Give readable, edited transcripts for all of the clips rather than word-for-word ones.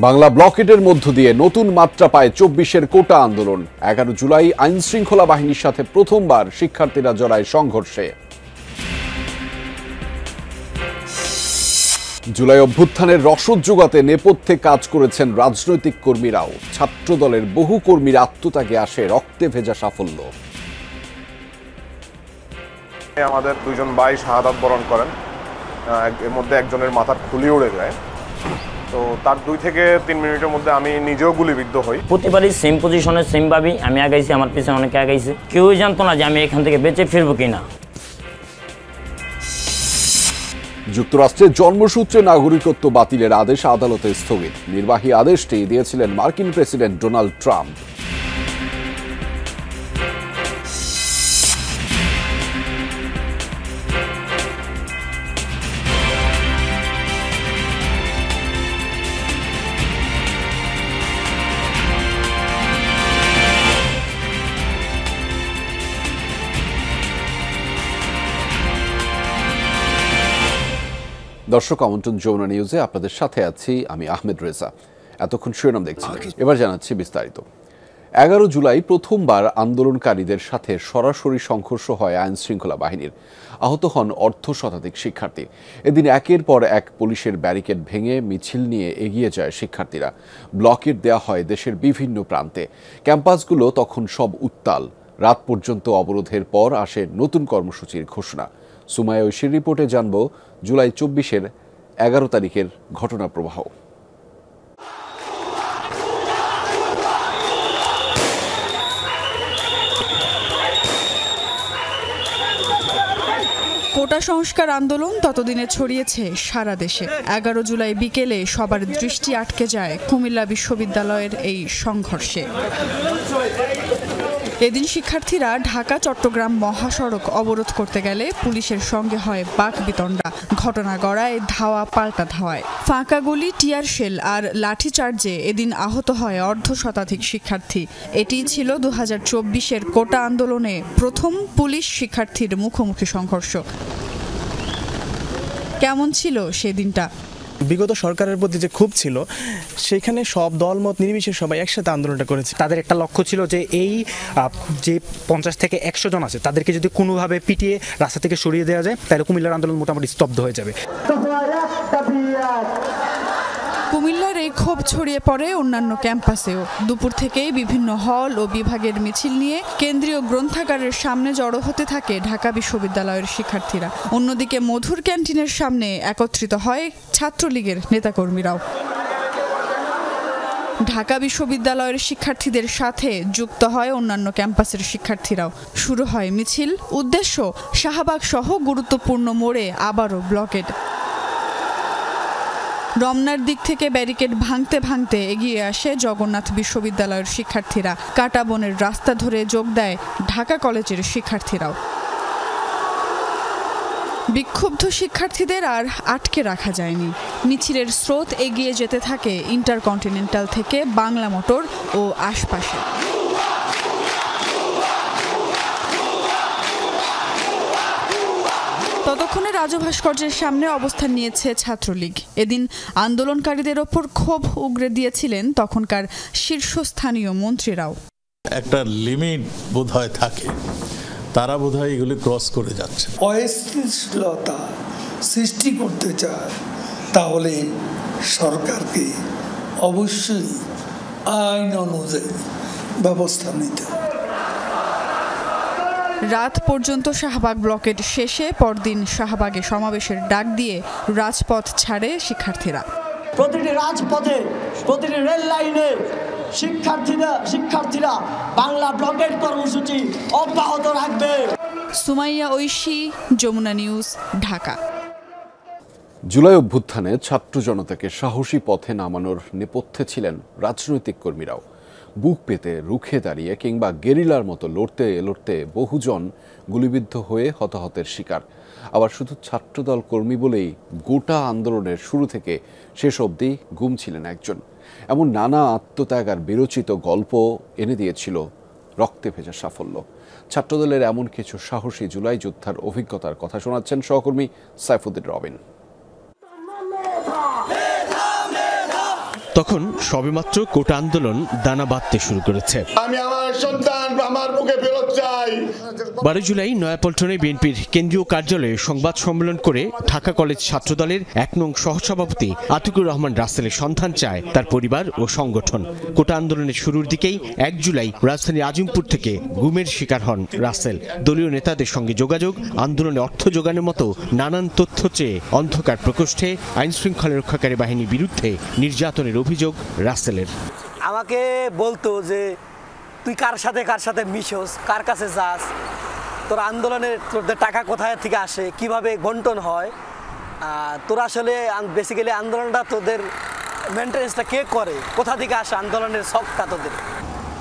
বাংলা ব্লকেটের মধ্য দিয়ে নতুন মাত্রা পায় ২৪-এর কোটা আন্দোলন। ১১ জুলাই আইন শৃঙ্খলা বাহিনীর সাথে প্রথমবার শিক্ষার্থীরা জড়ায় সংঘর্ষে। জুলাই অভ্যুত্থানের রসদ জোগাতে নেপথ্যে কাজ করেছেন রাজনৈতিক কর্মীরাও। ছাত্রদলের বহু কর্মীর আত্মত্যাগে আসে রক্তে ভেজা সাফল্য। আমাদের দুইজন ভাই শাহাদাত বরণ করেন, এর মধ্যে একজনের মাথার খুলি উড়ে যায়। তো তার 2 থেকে 3 মিনিটের মধ্যে আমি নিজেও গুলিবিদ্ধ হই। প্রতিবারই সেম পজিশনে সেম ভাবেই আমি আগাইছি, আমার পিছনে অনেকে আগাইছে। কেউই জানতো না যে আমি এখান থেকে বেঁচে ফিরবো কিনা। যুক্তরাষ্ট্রের জন্মসূত্রে নাগরিকত্ব বাতিলের আদেশ আদালতে স্থগিত। নির্বাহী আদেশটি দিয়েছিলেন মার্কিন প্রেসিডেন্ট ডোনাল্ড ট্রাম্প। দর্শক, আমন্ত্রণ যমুনা নিউজে আপনাদের সাথে আছি আমি আহমেদ রেজা। এতক্ষণ শিরোনাম দেখছিলেন, এবার জানাচ্ছি বিস্তারিত। ১১ জুলাই প্রথমবার আন্দোলনকারীদের সাথে সরাসরি সংঘর্ষ হয় আইন শৃঙ্খলা বাহিনীর। আহত হন অর্ধ শতাধিক শিক্ষার্থী। এদিন একের পর এক পুলিশের ব্যারিকেড ভেঙে মিছিল নিয়ে এগিয়ে যায় শিক্ষার্থীরা। ব্লকেট দেয়া হয় দেশের বিভিন্ন প্রান্তে। ক্যাম্পাসগুলো তখন সব উত্তাল। রাত পর্যন্ত অবরোধের পর আসে নতুন কর্মসূচির ঘোষণা। সুমাইয়া ঐশীর রিপোর্টে জানব জুলাই ২৪-এর ১১ তারিখের ঘটনা প্রবাহ। কোটা সংস্কার আন্দোলন ততদিনে ছড়িয়েছে সারা দেশে। ১১ জুলাই বিকেলে সবার দৃষ্টি আটকে যায় কুমিল্লা বিশ্ববিদ্যালয়ের এই সংঘর্ষে। এদিন শিক্ষার্থীরা ঢাকা চট্টগ্রাম মহাসড়ক অবরোধ করতে গেলে পুলিশের সঙ্গে হয় বাকবিতণ্ডা। ঘটনা গড়ায় ধাওয়া পাল্টা ধাওয়ায়। ফাঁকা গুলি, টিয়ার শেল আর লাঠিচার্জে এদিন আহত হয় অর্ধ শতাধিক শিক্ষার্থী। এটিই ছিল ২০২৪-এর কোটা আন্দোলনে প্রথম পুলিশ শিক্ষার্থীর মুখোমুখি সংঘর্ষ। কেমন ছিল সেদিনটা? বিগত সরকারের প্রতি যে ক্ষোভ ছিল, সেখানে সব দলমত নির্বিশেষে সবাই একসাথে আন্দোলনটা করেছে। তাদের একটা লক্ষ্য ছিল যে এই যে ৫০ থেকে ১০০ জন আছে তাদেরকে যদি কোনোভাবে পিটিয়ে রাস্তা থেকে সরিয়ে দেওয়া যায় তাহলে কুমিল্লার আন্দোলন মোটামুটি স্তব্ধ হয়ে যাবে। কুমিল্লার এই ক্ষোভ ছড়িয়ে পড়ে অন্যান্য ক্যাম্পাসেও। দুপুর থেকেই বিভিন্ন হল ও বিভাগের মিছিল নিয়ে কেন্দ্রীয় গ্রন্থাগারের সামনে জড়ো হতে থাকে ঢাকা বিশ্ববিদ্যালয়ের শিক্ষার্থীরা। অন্যদিকে মধুর ক্যান্টিনের সামনে একত্রিত হয় ছাত্রলীগের নেতাকর্মীরাও। ঢাকা বিশ্ববিদ্যালয়ের শিক্ষার্থীদের সাথে যুক্ত হয় অন্যান্য ক্যাম্পাসের শিক্ষার্থীরাও। শুরু হয় মিছিল। উদ্দেশ্য শাহবাগ সহ গুরুত্বপূর্ণ মোড়ে আবারও ব্লকেড। রমনার দিক থেকে ব্যারিকেড ভাঙতে ভাঙতে এগিয়ে আসে জগন্নাথ বিশ্ববিদ্যালয়ের শিক্ষার্থীরা। কাঁটাবনের রাস্তা ধরে যোগ দেয় ঢাকা কলেজের শিক্ষার্থীরাও। বিক্ষুব্ধ শিক্ষার্থীদের আর আটকে রাখা যায়নি। মিছিলের স্রোত এগিয়ে যেতে থাকে ইন্টারকন্টিনেন্টাল থেকে বাংলা মোটর ও আশপাশে। ততক্ষণে রাজু ভাস্কর্যের সামনে অবস্থান নিয়েছে ছাত্রলীগ। এদিন আন্দোলনকারীদের ওপর ক্ষোভ উগরে দিয়েছিলেন তখনকার শীর্ষস্থানীয় মন্ত্রীরাও। একটা লিমিট বোধহয় থাকে, তারা বোধহয় এগুলি ক্রস করে যাচ্ছে। অস্থিতিশীলতা সৃষ্টি করতে চায় তাহলে সরকারকে অবশ্যই আইন অনুযায়ী ব্যবস্থা নিতে হবে। রাত পর্যন্ত শাহবাগ ব্লকেড শেষে পরদিন শাহবাগে সমাবেশের ডাক দিয়ে রাজপথ ছাড়ে শিক্ষার্থীরা। প্রতিটি রাজপথে, প্রতিটি রেল লাইনে শিক্ষার্থীরা বাংলা ব্লকেড কর্মসূচি অব্যাহত রাখবে। সুমাইয়া ঐশী, যমুনা নিউজ, ঢাকা। জুলাই অভ্যুত্থানে ছাত্র জনতাকে সাহসী পথে নামানোর নেপথ্যে ছিলেন রাজনৈতিক কর্মীরাও। বুক পেতে রুখে দাঁড়িয়ে কিংবা গেরিলার মতো লড়তে লড়তে বহুজন গুলিবিদ্ধ হয়ে হতাহতের শিকার। আবার শুধু ছাত্রদল কর্মী বলেই গোটা আন্দোলনের শুরু থেকে শেষ অবধি গুম ছিলেন একজন। এমন নানা আত্মত্যাগ আর বিরচিত গল্প এনে দিয়েছিল রক্তে ভেজা সাফল্য। ছাত্রদলের এমন কিছু সাহসী জুলাই যোদ্ধার অভিজ্ঞতার কথা শোনাচ্ছেন সহকর্মী সাইফুদ্দিন রবিন। তখন সবেমাত্র কোটা আন্দোলন দানা বাঁধতে শুরু করেছে। আমি আমার সন্তান আমার মুখে ফেরত চাই। 12 জুলাই নয়াপল্টনে বিএনপির কেন্দ্রীয় কার্যালয়ে সংবাদ সম্মেলন করে ঢাকা কলেজ ছাত্রদলের 1 নং সহসভাপতি আতিকুর রহমান রাসেলের সন্ধান চায় তার পরিবার ও সংগঠন। কোটা আন্দোলনের শুরুর দিকেই 1 জুলাই রাজধানীর আজিমপুর থেকে গুমের শিকার হন রাসেল। দলীয় নেতাদের সঙ্গে যোগাযোগ, আন্দোলনে অর্থ যোগানের মতো নানান তথ্য চেয়ে অন্ধকার প্রকোষ্ঠে আইন শৃঙ্খলা রক্ষাকারী বাহিনীর বিরুদ্ধে নির্যাতনের অভিযোগ রাসেলের। আমাকে বলতো যে তুই কার সাথে মিশোস, কার কাছে যাস, তোর আন্দোলনের তোদের টাকা কোথায় থেকে আসে, কিভাবে বন্টন হয়, তোরা আসলে বেসিক্যালি আন্দোলনটা তোদের মেনটেন্যান্সটা কে করে, কোথা থেকে আসে আন্দোলনের শখটা তোদের।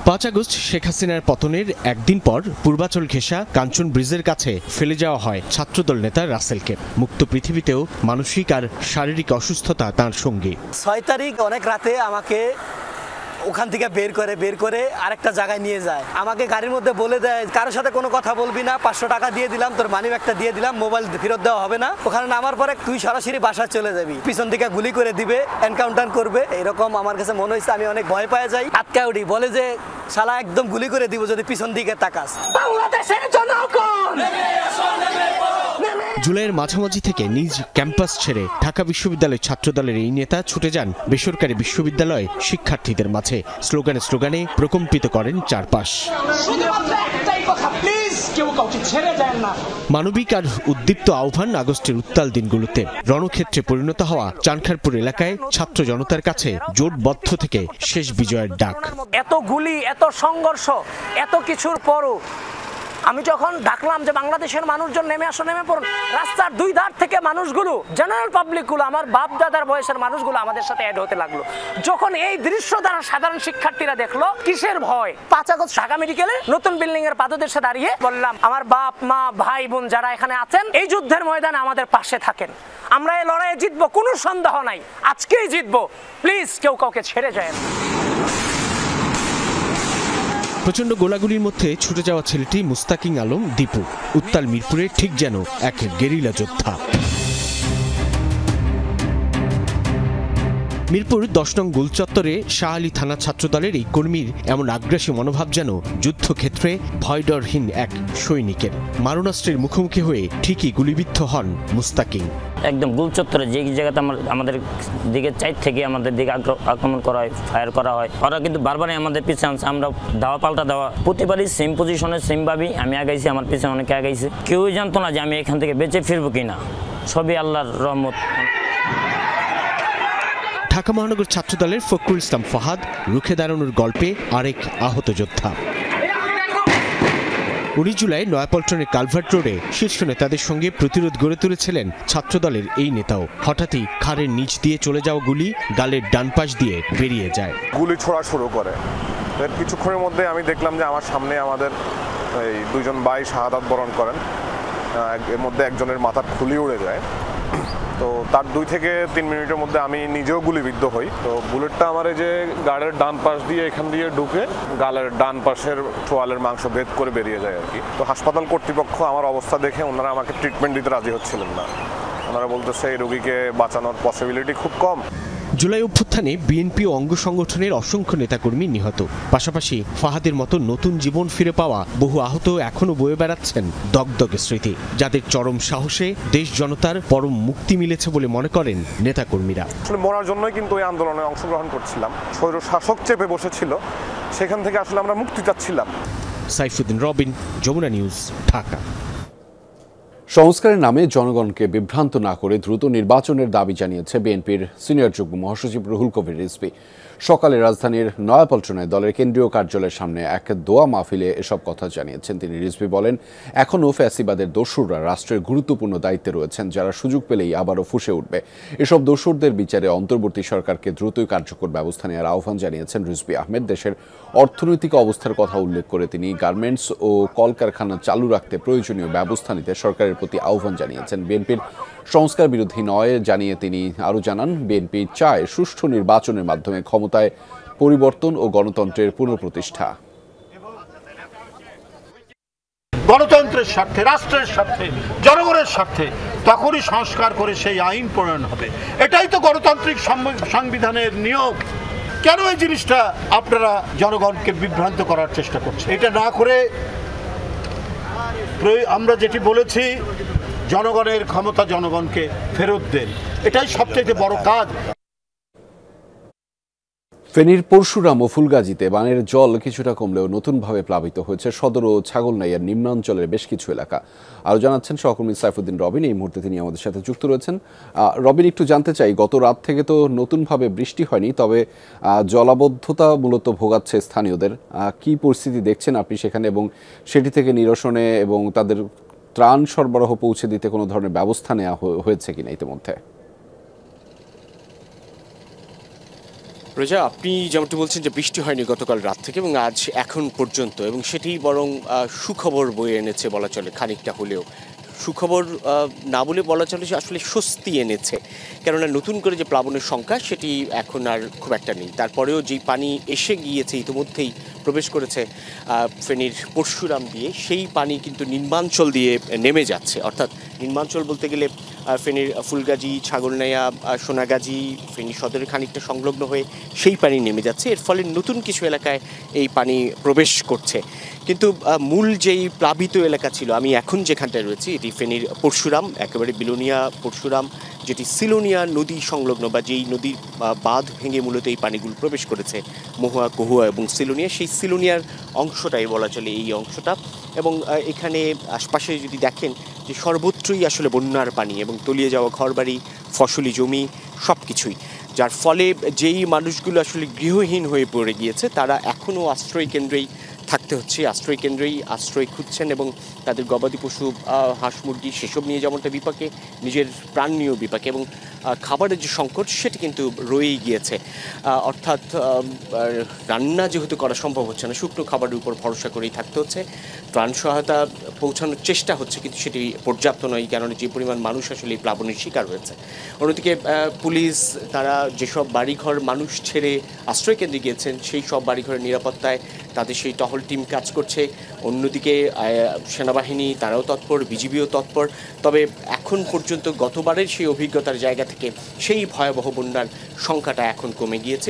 5 আগস্ট শেখ হাসিনার পতনের একদিন পর পূর্বাচল ঘেঁষা কাঞ্চন ব্রিজের কাছে ফেলে যাওয়া হয় ছাত্রদল নেতা রাসেলকে। মুক্ত পৃথিবীতেও মানসিক আর শারীরিক অসুস্থতা তাঁর সঙ্গী। 6 তারিখ অনেক রাতে আমাকে ওখান থেকে বের করে আরেকটা জায়গায় নিয়ে যায়। আমাকে গাড়ির মধ্যে বলে দেয় কারোর সাথে কোনো কথা বলবি না, 500 টাকা দিয়ে দিলাম, তোর মানি ব্যাগটা দিয়ে দিলাম, মোবাইল ফেরত দেওয়া হবে না। ওখানে নামার পরে তুই সরাসরি বাসায় চলে যাবি, পিছন থেকে গুলি করে দিবে, এনকাউন্টার করবে। এরকম আমার কাছে মনে হয়েছে। আমি অনেক ভয় পেয়ে যাই। আটকা উঠি, বলে যে শালা একদম গুলি করে দিব যদি পিছন দিকে তাকাস। বাংলাদেশের জনগণ জুলাইয়ের মাঝামাঝি থেকে নিজ ক্যাম্পাস ছেড়ে ঢাকা বিশ্ববিদ্যালয়ের ছাত্রদলের এই নেতা ছুটে যান বেসরকারি বিশ্ববিদ্যালয় শিক্ষার্থীদের মাঝে। স্লোগানে প্রকম্পিত করেন চারপাশ। মানবিক আর উদ্দীপ্ত আহ্বান আগস্টের উত্তাল দিনগুলোতে রণক্ষেত্রে পরিণত হওয়া চানখারপুর এলাকায় ছাত্র জনতার কাছে জোটবদ্ধ থেকে শেষ বিজয়ের ডাক। এত গুলি, এত সংঘর্ষ, এত কিছুর পরও আমি যখন ডাকলাম যে বাংলাদেশের মানুষজন নেমে পড়ুন, রাস্তার 2 ধার থেকে মানুষগুলো, জেনারেল পাবলিকগুলো, আমার বাপ দাদার বয়সের মানুষগুলো আমাদের সাথে অ্যাড হতে লাগলো। যখন এই দৃশ্য দ্বারা সাধারণ শিক্ষার্থীরা দেখলো, কিসের ভয়? 5 আগস্ট ঢাকা মেডিকেলে নতুন বিল্ডিং এর পাদদেশে দাঁড়িয়ে বললাম, আমার বাপ মা ভাই বোন যারা এখানে আছেন, এই যুদ্ধের ময়দানে আমাদের পাশে থাকেন। আমরা এই লড়াইয়ে জিতবো, কোনো সন্দেহ নাই, আজকেই জিতবো। প্লিজ কেউ কাউকে ছেড়ে যায় না। প্রচন্ড গোলাগুলির মধ্যে ছুটে যাওয়া ছেলেটি মুস্তাকিং আলম দীপু, উত্তাল মিরপুরে ঠিক যেন এক গেরিলা যোদ্ধা। মিরপুর 10 নং গোলচত্বরে শাহ আলী থানা ছাত্রদলের এই কর্মীর এমন আগ্রাসী মনোভাব যেন যুদ্ধক্ষেত্রে ভয়ডরহীন এক সৈনিকের। মারণাস্ত্রের মুখোমুখি হয়ে ঠিকই গুলিবিদ্ধ হন মুস্তাকিং। একদম গোলচত্বরে যে জায়গাতে আমাদের দিকে চাইড থেকে আমাদের দিকে আক্রমণ করা হয়, ফায়ার করা হয়, ওরা কিন্তু বারবারই আমাদের পিছনে আনছে। আমরা দাওয়া পাল্টা দেওয়া, প্রতিবারই সেম পজিশনে সেম ভাবেই আমি আগাইছি, আমার পিছনে অনেকে আগাইছে। কেউই জানতো না যে আমি এখান থেকে বেঁচে ফিরবো কিনা, সবই আল্লাহর রহমত। ঢাকা মহানগর ছাত্রদলের ফখরুল ইসলাম ফাহাদ রুখে দাঁড়ানোর গল্পে আরেক আহত যোদ্ধা। 19 জুলাই নয়াপল্টনের কালভার্ট রোডে শীর্ষ নেতাদের সঙ্গে প্রতিরোধ গড়ে তুলেছিলেন ছাত্রদলের এই নেতাও। হঠাৎই খাড়ের নিচ দিয়ে চলে যাওয়া গুলি গালের ডান পাশ দিয়ে বেরিয়ে যায়। গুলি ছোড়া শুরু করে। এর কিছুক্ষণের মধ্যে আমি দেখলাম যে আমার সামনে আমাদের এই 2 জন ভাই শাহাদাত বরণ করেন। এর মধ্যে একজনের মাথার খুলি উড়ে যায়। তো তার 2 থেকে 3 মিনিটের মধ্যে আমি নিজেও গুলিবিদ্ধ হই। তো বুলেটটা আমার এই যে গালের ডান পাশ দিয়ে এখান দিয়ে ঢুকে গালের ডান পাশের চোয়ালের মাংস ভেদ করে বেরিয়ে যায় আর কি। তো হাসপাতাল কর্তৃপক্ষ আমার অবস্থা দেখে ওনারা আমাকে ট্রিটমেন্ট দিতে রাজি হচ্ছিলেন না। ওনারা বলতেছে এই রোগীকে বাঁচানোর পসিবিলিটি খুব কম। জুলাই অভ্যুত্থানে বিএনপি ও অঙ্গ সংগঠনের অসংখ্য নেতাকর্মী নিহত। পাশাপাশি ফাহাদের মতো নতুন জীবন ফিরে পাওয়া বহু আহত এখনো বয়ে বেড়াচ্ছেন দগদগে স্মৃতি, যাদের চরম সাহসে দেশ জনতার পরম মুক্তি মিলেছে বলে মনে করেন নেতাকর্মীরা। আসলে মরার জন্যই কিন্তু এই আন্দোলনে অংশগ্রহণ করছিলাম। স্বৈর শাসক চেপে বসেছিল, সেখান থেকে আসলে আমরা মুক্তি চাচ্ছিলাম। সাইফুদ্দিন রবিন, যমুনা নিউজ, ঢাকা। সংস্কারের নামে জনগণকে বিভ্রান্ত না করে দ্রুত নির্বাচনের দাবি জানিয়েছে বিএনপির সিনিয়র যুগ্ম মহাসচিব রুহুল কবির রিজভী। সকালে রাজধানীর নয়াপল্টনে দলের কেন্দ্রীয় কার্যালয়ের সামনে এক দোয়া মাহফিলে এসব কথা জানিয়েছেন তিনি। রিজভী বলেন, এখনও ফ্যাসিবাদের দোসররা রাষ্ট্রের গুরুত্বপূর্ণ দায়িত্বে রয়েছেন, যারা সুযোগ পেলেই আবারও ফুঁসে উঠবে। এসব দোসরদের বিচারে অন্তর্বর্তী সরকারকে দ্রুতই কার্যকর ব্যবস্থা নেওয়ার আহ্বান জানিয়েছেন রিজভী আহমেদ। দেশের অর্থনৈতিক অবস্থার কথা উল্লেখ করে তিনি গার্মেন্টস ও কলকারখানা চালু রাখতে প্রয়োজনীয় ব্যবস্থা নিতে সরকারের প্রতি আহ্বান জানিয়েছেন। বিএনপির সংস্কার বিরোধী নয় জানিয়ে তিনি আরও জানান, বিএনপি চায় সুষ্ঠু নির্বাচনের মাধ্যমে ক্ষমতায় পরিবর্তন ও গণতন্ত্রের পুনঃপ্রতিষ্ঠা। গণতন্ত্রের স্বার্থে, রাষ্ট্রের স্বার্থে, জনগণের স্বার্থে, তখনই সংস্কার করে সেই আইন প্রণয়ন হবে। এটাই তো গণতান্ত্রিক সংবিধানের নিয়ম। কেন এই জিনিসটা আপনারা জনগণকে বিভ্রান্ত করার চেষ্টা করছেন? এটা না করে আমরা যেটি বলেছি, জনগণের ক্ষমতা জনগণকে ফেরত দেন, এটাই সবচেয়ে বড় কাজ। ফেনীর পরশুরাম ও ফুলগাজীতে বানের জল কিছুটা কমলেও নতুনভাবে প্লাবিত হয়েছে সদর ও ছাগলনাইয়ার নিম্নাঞ্চলের বেশ কিছু এলাকা। আরও জানাচ্ছেন সহকর্মী সাইফুদ্দিন রবিন, এই মুহূর্তে তিনি আমাদের সাথে যুক্ত রয়েছেন। রবিন, একটু জানতে চাই, গত রাত থেকে তো নতুনভাবে বৃষ্টি হয়নি, তবে জলাবদ্ধতা মূলত ভোগাচ্ছে স্থানীয়দের। কি পরিস্থিতি দেখছেন আপনি সেখানে, এবং সেটি থেকে নিরসনে এবং তাদের ত্রাণ সরবরাহ পৌঁছে দিতে কোনো ধরনের ব্যবস্থা নেওয়া হয়েছে কিনা ইতিমধ্যে? রোজা, আপনি যেমনটি বলছেন যে বৃষ্টি হয়নি গতকাল রাত থেকে এবং আজ এখন পর্যন্ত, এবং সেটি বরং সুখবর বয়ে এনেছে বলা চলে, খানিকটা হলেও সুখবর না বলে বলা চলে যে আসলে স্বস্তি এনেছে। কেননা নতুন করে যে প্লাবনের সংখ্যা সেটি এখন আর খুব একটা নেই। তারপরেও যেই পানি এসে গিয়েছে, ইতিমধ্যেই প্রবেশ করেছে ফেনীর পরশুরাম দিয়ে, সেই পানি কিন্তু নিম্নাঞ্চল দিয়ে নেমে যাচ্ছে। অর্থাৎ নিম্নাঞ্চল বলতে গেলে ফেনীর ফুলগাজী, ছাগলনাইয়া, সোনাগাজী, ফেনী সদরের খানিকটা সংলগ্ন হয়ে সেই পানি নেমে যাচ্ছে। এর ফলে নতুন কিছু এলাকায় এই পানি প্রবেশ করছে। কিন্তু মূল যেই প্লাবিত এলাকা ছিল, আমি এখন যেখানটায় রয়েছি, এটি ফেনীর পরশুরাম, একেবারে বিলোনিয়া পরশুরাম, যেটি সিলোনিয়া নদী সংলগ্ন, বা যেই নদীর বাঁধ ভেঙে মূলত এই পানিগুলো প্রবেশ করেছে মহুয়া, কহুয়া এবং সিলোনিয়া, সেই সিলোনিয়ার অংশটাই বলা চলে এই অংশটা। এবং এখানে আশপাশে যদি দেখেন যে সর্বত্রই আসলে বন্যার পানি এবং তলিয়ে যাওয়া ঘরবাড়ি, ফসলি জমি সব কিছুই, যার ফলে যেই মানুষগুলো আসলে গৃহহীন হয়ে পড়ে গিয়েছে তারা এখনও আশ্রয় কেন্দ্রেই থাকতে হচ্ছে, আশ্রয় কেন্দ্রেই আশ্রয় খুঁজছেন এবং তাদের গবাদি পশু, হাঁস মুরগি সেসব নিয়ে যেমনটা বিপাকে, নিজের প্রাণ নিয়েও বিপাকে, এবং খাবারের যে সংকট সেটি কিন্তু রয়েই গিয়েছে। অর্থাৎ রান্না যেহেতু করা সম্ভব হচ্ছে না, শুকনো খাবারের উপর ভরসা করেই থাকতে হচ্ছে। ত্রাণ সহায়তা পৌঁছানোর চেষ্টা হচ্ছে, কিন্তু সেটি পর্যাপ্ত নয়, কারণ যে পরিমাণ মানুষ আসলে এই প্লাবনের শিকার হয়েছে। অন্যদিকে পুলিশ তারা যেসব বাড়িঘর মানুষ ছেড়ে আশ্রয় কেন্দ্রে গিয়েছেন, সেই সব বাড়িঘরের নিরাপত্তায় তাদের সেই টহল টিম কাজ করছে। অন্যদিকে সেনাবাহিনী তারাও তৎপর, বিজিবিও তৎপর। তবে এখন পর্যন্ত গতবারের সেই অভিজ্ঞতার জায়গা থেকে সেই ভয়াবহ বন্যার সংখ্যাটা এখন কমে গিয়েছে।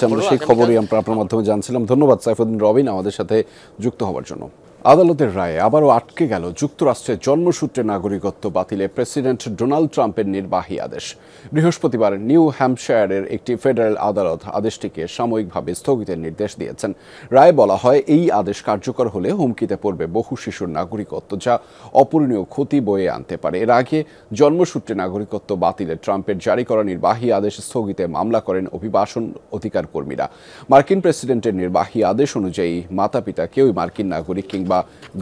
আমরা সেই খবরই আমরা আপনার মাধ্যমে জানছিলাম। ধন্যবাদ সাইফুদ্দিন রবিন আমাদের সাথে যুক্ত হওয়ার জন্য। আদালতের রায়ে আবারও আটকে গেল যুক্তরাষ্ট্রের জন্মসূত্রে নাগরিকত্ব বাতিলে প্রেসিডেন্ট ডোনাল্ড ট্রাম্পের নির্বাহী আদেশ। বৃহস্পতিবার নিউ হ্যাম্পশায়ারের একটি ফেডারেল আদালত আদেশটিকে সাময়িকভাবে স্থগিতের নির্দেশ দিয়েছেন। রায়ে বলা হয়, এই আদেশ কার্যকর হলে হুমকিতে পড়বে বহু শিশুর নাগরিকত্ব, যা অপূরণীয় ক্ষতি বয়ে আনতে পারে। এর আগে জন্মসূত্রে নাগরিকত্ব বাতিলে ট্রাম্পের জারি করা নির্বাহী আদেশ স্থগিতে মামলা করেন অভিবাসন অধিকার কর্মীরা। মার্কিন প্রেসিডেন্টের নির্বাহী আদেশ অনুযায়ী মাতা পিতা কেউই মার্কিন নাগরিক কিংবা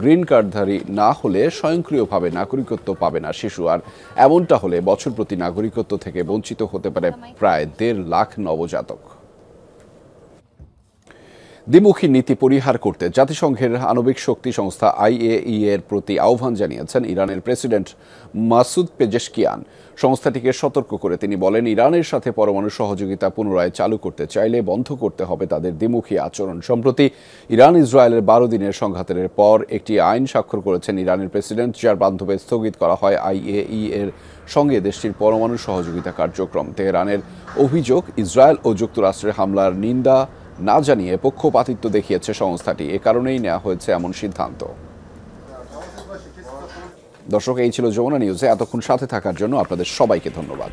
গ্রিন কার্ডধারী না হলে স্বয়ংক্রিয়ভাবে নাগরিকত্ব পাবে না শিশু। আর এমনটা হলে বছর প্রতি নাগরিকত্ব থেকে বঞ্চিত হতে পারে প্রায় 1.5 লাখ নবজাতক। দ্বিমুখী নীতি পরিহার করতে জাতিসংঘের আণবিক শক্তি সংস্থা IAEA এর প্রতি আহ্বান জানিয়েছেন ইরানের প্রেসিডেন্ট মাসুদ পেজেশকিয়ান। সংস্থাটিকে সতর্ক করে তিনি বলেন, ইরানের সাথে পরমাণু সহযোগিতা পুনরায় চালু করতে চাইলে বন্ধ করতে হবে তাদের দ্বিমুখী আচরণ। সম্প্রতি ইরান ইসরায়েলের 12 দিনের সংঘাতের পর একটি আইন স্বাক্ষর করেছেন ইরানের প্রেসিডেন্ট, যার মাধ্যমে স্থগিত করা হয় IAEA এর সঙ্গে দেশটির পরমাণু সহযোগিতা কার্যক্রম। তেহরানের অভিযোগ, ইসরায়েল ও যুক্তরাষ্ট্রের হামলার নিন্দা না জানিয়ে পক্ষপাতিত্ব দেখিয়েছে সংস্থাটি। এ কারণেই নেওয়া হয়েছে এমন সিদ্ধান্ত। দর্শক, এই ছিল যমুনা নিউজে। এতক্ষণ সাথে থাকার জন্য আপনাদের সবাইকে ধন্যবাদ।